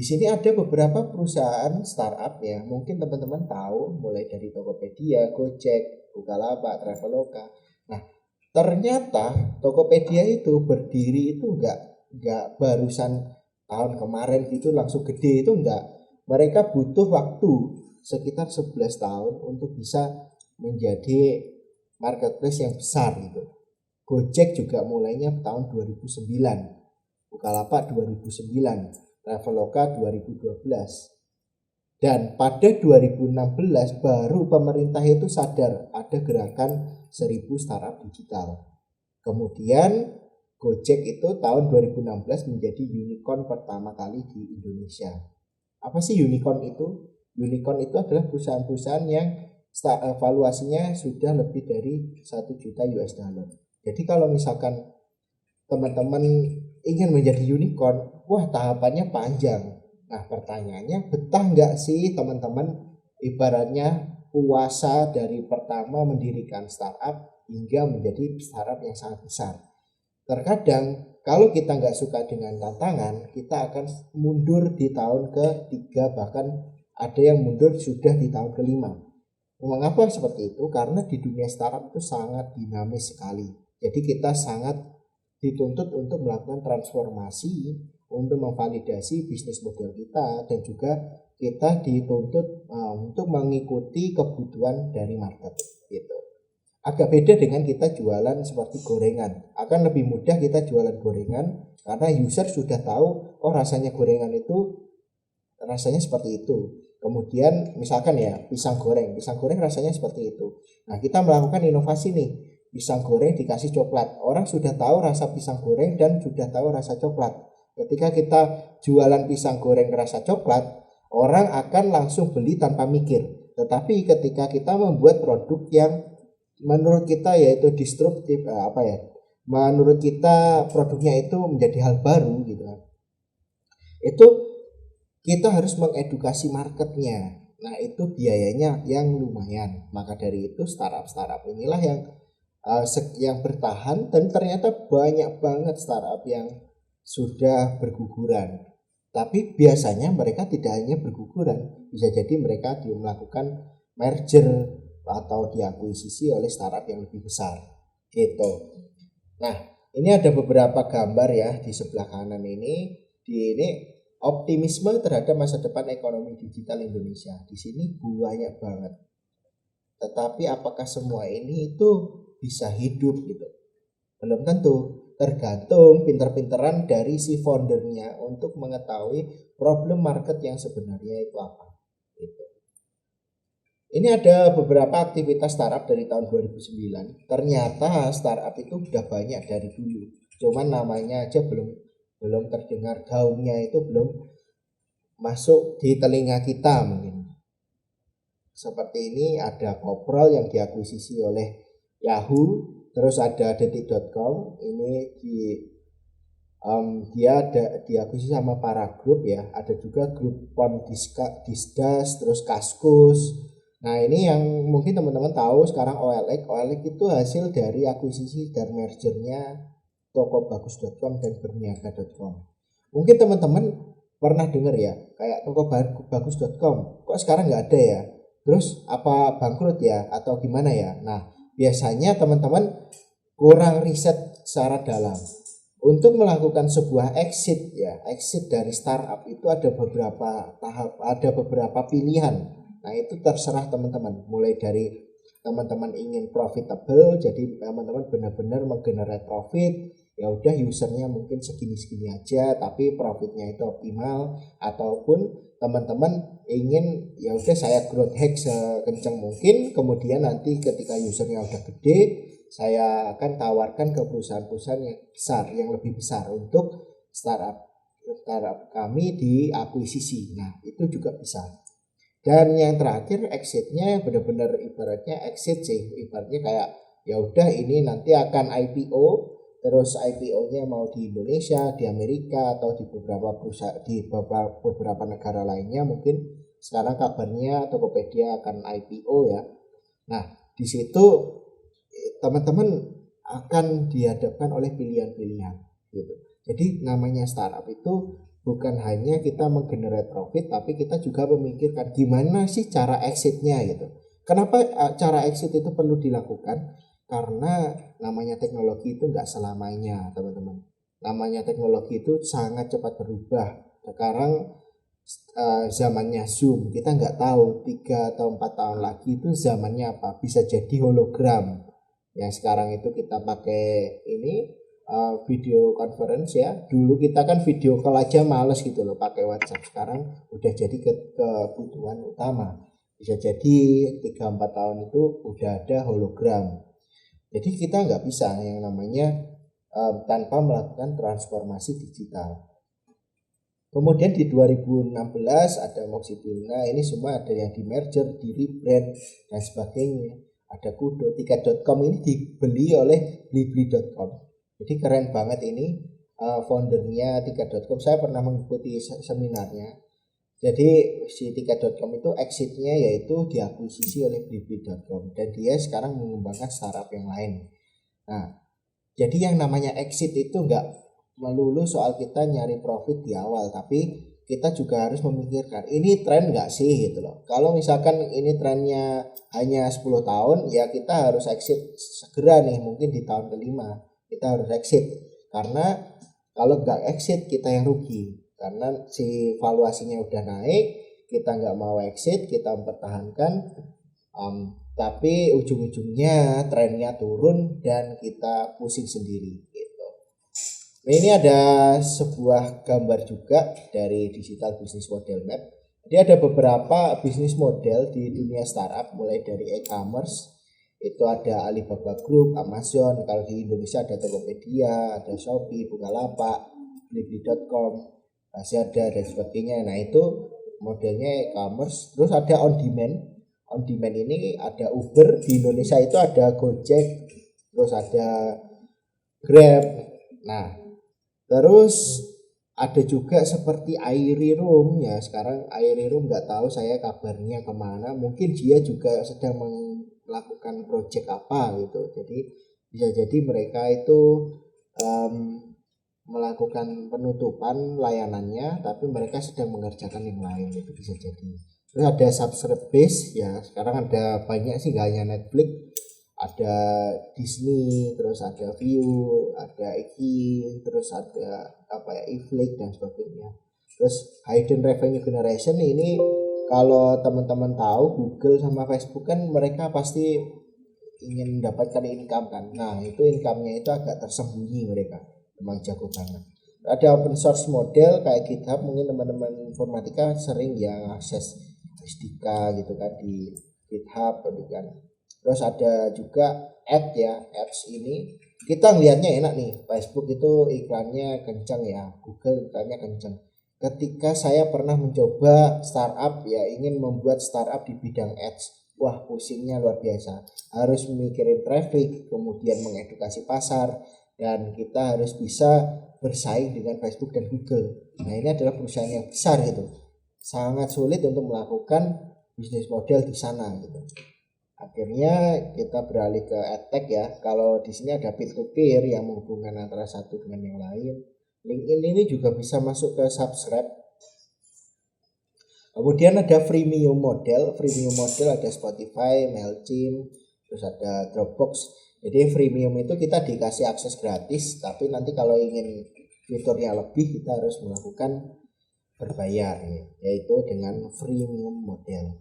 sini ada beberapa perusahaan startup ya, mungkin teman-teman tahu, mulai dari Tokopedia, Gojek, Bukalapak, Traveloka. Nah, ternyata Tokopedia itu berdiri itu enggak barusan tahun kemarin gitu langsung gede, itu enggak. Mereka butuh waktu sekitar 11 tahun untuk bisa menjadi marketplace yang besar gitu. Gojek juga mulainya tahun 2009, Bukalapak 2009, Traveloka 2012. Dan pada 2016 baru pemerintah itu sadar ada gerakan 1000 startup digital. Kemudian Gojek itu tahun 2016 menjadi unicorn pertama kali di Indonesia. Apa sih unicorn itu? Unicorn itu adalah perusahaan-perusahaan yang valuasinya sudah lebih dari 1 juta US dollar. Jadi kalau misalkan teman-teman ingin menjadi unicorn, wah tahapannya panjang. Nah pertanyaannya, betah nggak sih teman-teman ibaratnya puasa dari pertama mendirikan startup hingga menjadi startup yang sangat besar. Terkadang kalau kita nggak suka dengan tantangan, kita akan mundur di tahun ke-3, bahkan ada yang mundur sudah di tahun ke-5. Mengapa seperti itu? Karena di dunia startup itu sangat dinamis sekali. Jadi kita sangat dituntut untuk melakukan transformasi, untuk memvalidasi bisnis model kita, dan juga kita dituntut untuk mengikuti kebutuhan dari market gitu. Agak beda dengan kita jualan seperti gorengan. Akan lebih mudah kita jualan gorengan karena user sudah tahu, oh rasanya gorengan itu rasanya seperti itu. Kemudian misalkan ya pisang goreng rasanya seperti itu. Nah kita melakukan inovasi nih, pisang goreng dikasih coklat. Orang sudah tahu rasa pisang goreng dan sudah tahu rasa coklat. Ketika kita jualan pisang goreng rasa coklat, orang akan langsung beli tanpa mikir. Tetapi ketika kita membuat produk yang menurut kita yaitu disruptif, menurut kita produknya itu menjadi hal baru gitu kan, itu kita harus mengedukasi marketnya. Nah itu biayanya yang lumayan. Maka dari itu startup inilah yang bertahan, dan ternyata banyak banget startup yang sudah berguguran. Tapi biasanya mereka tidak hanya berguguran, bisa jadi mereka melakukan merger atau diakuisisi oleh startup yang lebih besar gitu. Nah ini ada beberapa gambar ya di sebelah kanan ini. Ini optimisme terhadap masa depan ekonomi digital Indonesia. Di sini banyak banget. Tetapi apakah semua ini itu bisa hidup gitu? Belum tentu. Tergantung pinter-pinteran dari si foundernya untuk mengetahui problem market yang sebenarnya itu apa. Gitu. Ini ada beberapa aktivitas startup dari tahun 2009. Ternyata startup itu udah banyak dari dulu. Cuman namanya aja belum terdengar, gaungnya itu belum masuk di telinga kita mungkin. Seperti ini ada Koprol yang diakuisisi oleh Yahoo, terus ada detik.com, ini dia diakuisisi sama Paragroup ya. Ada juga Groupon Disdas, terus Kaskus. Nah ini yang mungkin teman-teman tahu sekarang OLX itu hasil dari akuisisi dan mergernya tokobagus.com dan berniaga.com. Mungkin teman-teman pernah dengar ya, kayak tokobagus.com kok sekarang nggak ada ya, terus apa bangkrut ya atau gimana ya. Nah biasanya teman-teman kurang riset secara dalam. Untuk melakukan sebuah exit dari startup itu ada beberapa tahap, ada beberapa pilihan. Nah itu terserah teman-teman, mulai dari teman-teman ingin profitable, jadi teman-teman benar-benar menggenerate profit, ya udah usernya mungkin segini-segini aja tapi profitnya itu optimal, ataupun teman-teman ingin ya udah saya growth hack sekencang mungkin, kemudian nanti ketika usernya udah gede saya akan tawarkan ke perusahaan-perusahaan yang besar, yang lebih besar untuk startup kami diakuisisi. Nah itu juga bisa. Dan yang terakhir exitnya benar-benar ibaratnya exit sih, ibaratnya kayak ya udah ini nanti akan IPO, terus IPO-nya mau di Indonesia, di Amerika, atau di beberapa perusahaan di beberapa negara lainnya. Mungkin sekarang kabarnya Tokopedia akan IPO ya. Nah di situ teman-teman akan dihadapkan oleh pilihan-pilihan gitu. Jadi namanya startup itu bukan hanya kita menggenerate profit, tapi kita juga memikirkan gimana sih cara exitnya gitu. Kenapa cara exit itu perlu dilakukan? Karena namanya teknologi itu nggak selamanya, teman-teman. Namanya teknologi itu sangat cepat berubah. Sekarang zamannya Zoom, kita nggak tahu 3 atau 4 tahun lagi itu zamannya apa, bisa jadi hologram. Ya sekarang itu kita pakai ini video conference ya. Dulu kita kan video call aja males gitu loh pakai WhatsApp. Sekarang udah jadi kebutuhan utama. Bisa jadi 3-4 tahun itu udah ada hologram. Jadi kita nggak bisa yang namanya tanpa melakukan transformasi digital. Kemudian di 2016 ada Moxibuna, ini semua ada yang di merger, di rebrand dan sebagainya. Ada Kudo, Tiket.com ini dibeli oleh Blibli.com. Jadi keren banget ini foundernya Tiket.com. Saya pernah mengikuti seminarnya. Jadi si Tiket.com itu exitnya yaitu diakuisisi oleh Blibli.com dan dia sekarang mengembangkan startup yang lain. Nah, jadi yang namanya exit itu enggak melulu soal kita nyari profit di awal, tapi kita juga harus memikirkan ini tren nggak sih gitu loh. Kalau misalkan ini trennya hanya 10 tahun ya kita harus exit segera nih, mungkin di tahun kelima kita harus exit, karena kalau nggak exit kita yang rugi karena si valuasinya udah naik, kita nggak mau exit, kita mempertahankan tapi ujung-ujungnya trennya turun dan kita pusing sendiri gitu. Nah, ini ada sebuah gambar juga dari Digital Business Model Map. Jadi ada beberapa bisnis model di dunia startup, mulai dari e-commerce, itu ada Alibaba Group, Amazon, kalau di Indonesia ada Tokopedia, ada Shopee, Bukalapak, Blibli.com, Lazada dan sebagainya. Nah itu modelnya e-commerce. Terus ada on demand. On demand ini ada Uber, di Indonesia itu ada Gojek, terus ada Grab. Nah terus ada juga seperti Airy-Room ya. Sekarang Airy-Room nggak tahu saya kabarnya kemana. Mungkin dia juga sedang melakukan project apa gitu. Jadi bisa jadi mereka itu melakukan penutupan layanannya, tapi mereka sedang mengerjakan yang lain, itu bisa jadi. Terus ada subscribe base ya. Sekarang ada banyak sih, gak hanya Netflix, ada Disney, terus ada View, ada Iki, terus ada apa ya, Iflix dan sebagainya. Terus hidden revenue generation ini kalau teman-teman tahu Google sama Facebook kan mereka pasti ingin mendapatkan income kan. Nah itu income-nya itu agak tersembunyi, mereka memang jago banget. Ada open source model kayak GitHub, mungkin teman-teman informatika sering yang akses SDK gitu kan di GitHub gitu kan. Terus ada juga ads ini kita ngelihatnya enak nih, Facebook itu iklannya kencang ya, Google iklannya kencang. Ketika saya pernah mencoba startup ya, ingin membuat startup di bidang ads, wah pusingnya luar biasa, harus memikirin traffic, kemudian mengedukasi pasar, dan kita harus bisa bersaing dengan Facebook dan Google. Nah ini adalah perusahaan yang besar gitu, sangat sulit untuk melakukan bisnis model di sana gitu. Akhirnya kita beralih ke edtech ya. Kalau di sini ada peer to peer yang menghubungkan antara satu dengan yang lain. LinkedIn ini juga bisa masuk ke subscribe. Kemudian ada freemium model. Freemium model ada Spotify, Mailchimp, terus ada Dropbox. Jadi freemium itu kita dikasih akses gratis, tapi nanti kalau ingin fiturnya lebih kita harus melakukan berbayar ya, yaitu dengan freemium model.